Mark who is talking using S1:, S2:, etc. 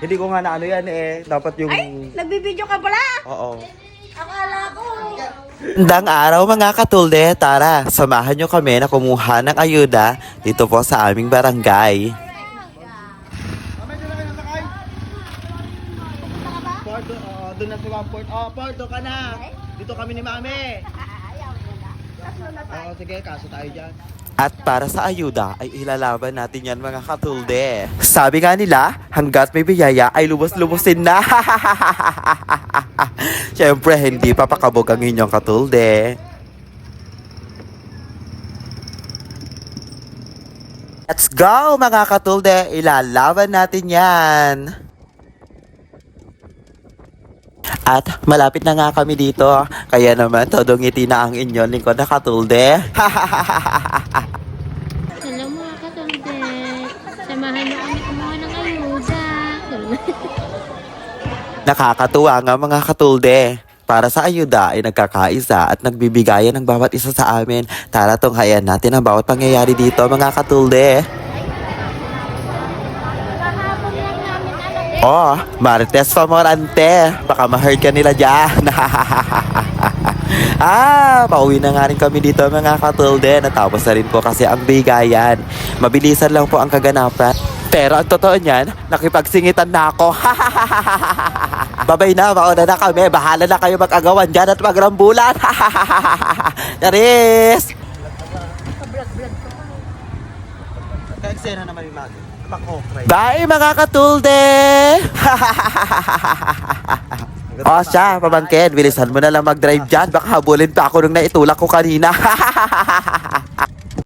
S1: Hindi ko nga na ano yan eh. Dapat yung...
S2: Ay, nagbibideo ka pala?
S1: Oo.
S2: Akala ko.
S3: Magandang araw mga katulde, tara, samahan nyo kami na kumuha ng ayuda dito po sa aming barangay.
S1: Porto, doon na si Port. Porto ka na. Dito kami ni Mami. Oo, sige, kaso tayo dyan.
S3: At para sa ayuda ay ilalaban natin yan mga katulde. Sabi nga nila, hanggat may biyaya ay lubos-lubosin na. Siyempre, hindi pa pakabog ang inyong katulde. Let's go mga katulde, ilalaban natin yan. At malapit na nga kami dito, kaya naman todo ngiti na ang inyong lingkod na katulde.
S4: Hello mga katulde, samahan niyo kami kumuha ng ayuda.
S3: Nakakatuwa nga mga katulde. Para sa ayuda ay nagkakaisa at nagbibigayan ng bawat isa sa amin. Tara tunghayan natin ang bawat pangyayari dito mga katulde. Oh, Marites Pamorante. Baka ma-hurt ka nila dyan. Pauwi na nga rin kami dito mga katulde. Natapos na rin po kasi ang bigayan. Mabilisan lang po ang kaganapan. Pero ang totoo niyan, nakipagsingitan na ako. Babay na, mauna na kami. Bahala na kayo mag-agawan dyan at magrambulan. Charis!
S1: Ka-eksena naman yung Mami. Pang-okray.
S3: Bye mga katulde! O siya, pamangkin, bilisan mo na lang mag-drive dyan. Baka habulin pa ako nung naitulak ko kanina.